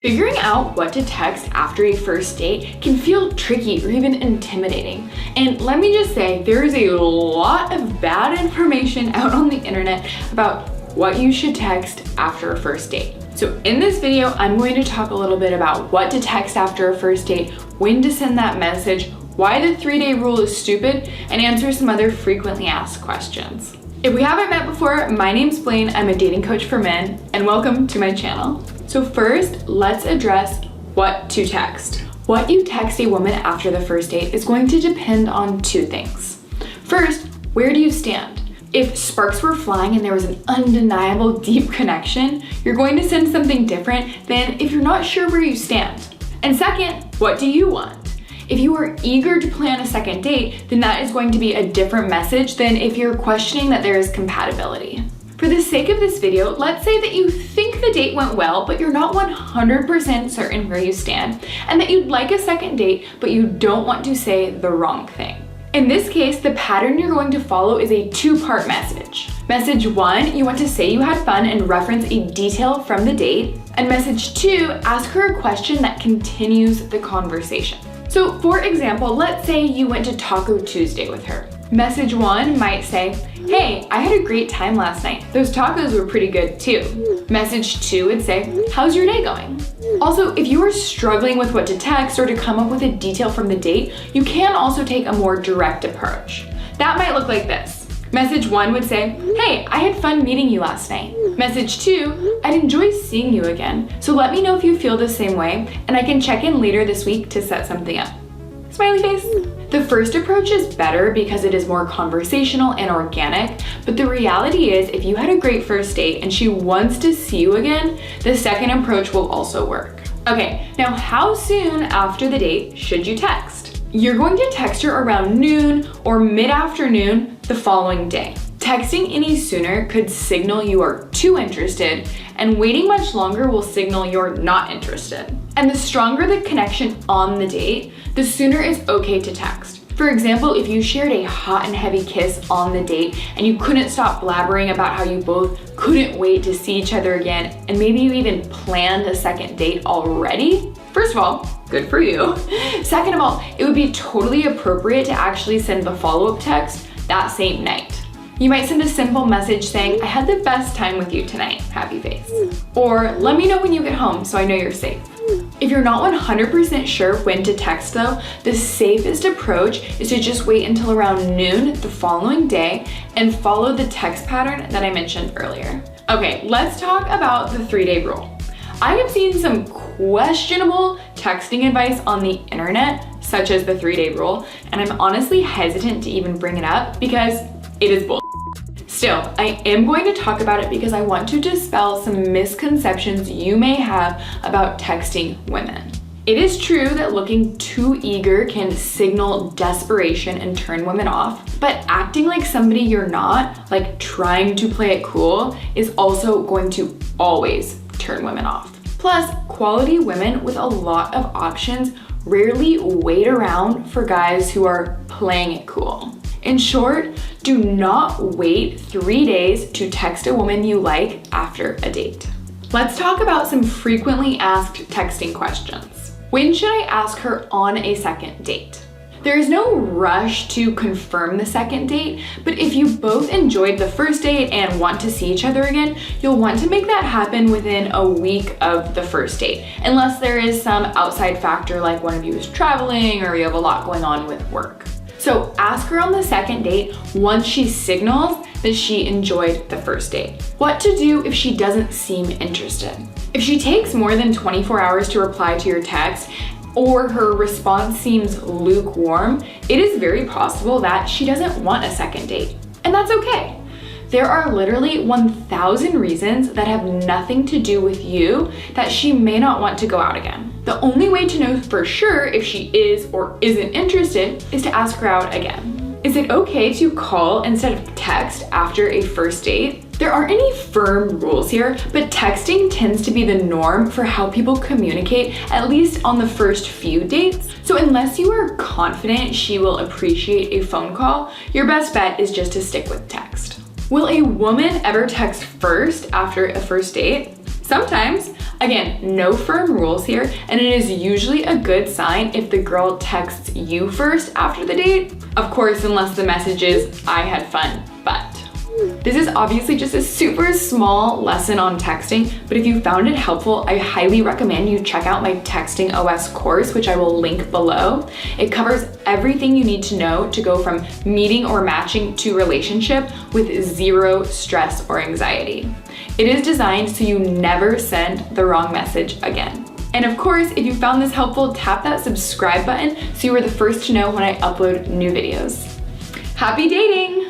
Figuring out what to text after a first date can feel tricky or even intimidating. And let me just say, there is a lot of bad information out on the internet about what you should text after a first date. So in this video, I'm going to talk a little bit about what to text after a first date, when to send that message, why the 3-day rule is stupid, and answer some other frequently asked questions. If we haven't met before, my name's Blaine, I'm a dating coach for men, and welcome to my channel. So first, let's address what to text. What you text a woman after the first date is going to depend on two things. First, where do you stand? If sparks were flying and there was an undeniable deep connection, you're going to send something different than if you're not sure where you stand. And second, what do you want? If you are eager to plan a second date, then that is going to be a different message than if you're questioning that there is compatibility. For the sake of this video, let's say that you think the date went well, but you're not 100% certain where you stand, and that you'd like a second date, but you don't want to say the wrong thing. In this case, the pattern you're going to follow is a two-part message. Message 1, you want to say you had fun and reference a detail from the date. And message 2, ask her a question that continues the conversation. So for example, let's say you went to Taco Tuesday with her. Message 1 might say, hey, I had a great time last night. Those tacos were pretty good too. Message 2 would say, how's your day going? Also, if you are struggling with what to text or to come up with a detail from the date, you can also take a more direct approach. That might look like this. Message 1 would say, hey, I had fun meeting you last night. Message 2, I'd enjoy seeing you again, so let me know if you feel the same way, and I can check in later this week to set something up. Smiley face. The first approach is better because it is more conversational and organic, but the reality is if you had a great first date and she wants to see you again, the second approach will also work. Okay, now how soon after the date should you text? You're going to text her around noon or mid-afternoon the following day. Texting any sooner could signal you are too interested, and waiting much longer will signal you're not interested. And the stronger the connection on the date, the sooner it's okay to text. For example, if you shared a hot and heavy kiss on the date and you couldn't stop blabbering about how you both couldn't wait to see each other again, and maybe you even planned a second date already, first of all, good for you. Second of all, it would be totally appropriate to actually send the follow-up text that same night. You might send a simple message saying, I had the best time with you tonight, happy face. Or let me know when you get home so I know you're safe. If you're not 100% sure when to text though, the safest approach is to just wait until around noon the following day and follow the text pattern that I mentioned earlier. Okay, let's talk about the 3-day rule. I have seen some questionable texting advice on the internet, such as the 3-day rule, and I'm honestly hesitant to even bring it up because it is bull. Still, I am going to talk about it because I want to dispel some misconceptions you may have about texting women. It is true that looking too eager can signal desperation and turn women off, but acting like somebody you're not, like trying to play it cool, is also going to always turn women off. Plus, quality women with a lot of options rarely wait around for guys who are playing it cool. In short, do not wait 3 days to text a woman you like after a date. Let's talk about some frequently asked texting questions. When should I ask her on a second date? There is no rush to confirm the second date, but if you both enjoyed the first date and want to see each other again, you'll want to make that happen within a week of the first date, unless there is some outside factor like one of you is traveling or you have a lot going on with work. So ask her on the second date once she signals that she enjoyed the first date. What to do if she doesn't seem interested? If she takes more than 24 hours to reply to your text, or her response seems lukewarm, it is very possible that she doesn't want a second date. And that's okay. There are literally 1,000 reasons that have nothing to do with you that she may not want to go out again. The only way to know for sure if she is or isn't interested is to ask her out again. Is it okay to call instead of text after a first date? There aren't any firm rules here, but texting tends to be the norm for how people communicate, at least on the first few dates. So unless you are confident she will appreciate a phone call, your best bet is just to stick with text. Will a woman ever text first after a first date? Sometimes. Again, no firm rules here, and it is usually a good sign if the girl texts you first after the date. Of course, unless the message is, I had fun, but. This is obviously just a super small lesson on texting, but if you found it helpful, I highly recommend you check out my Texting OS course, which I will link below. It covers everything you need to know to go from meeting or matching to relationship with zero stress or anxiety. It is designed so you never send the wrong message again. And of course, if you found this helpful, tap that subscribe button so you are the first to know when I upload new videos. Happy dating!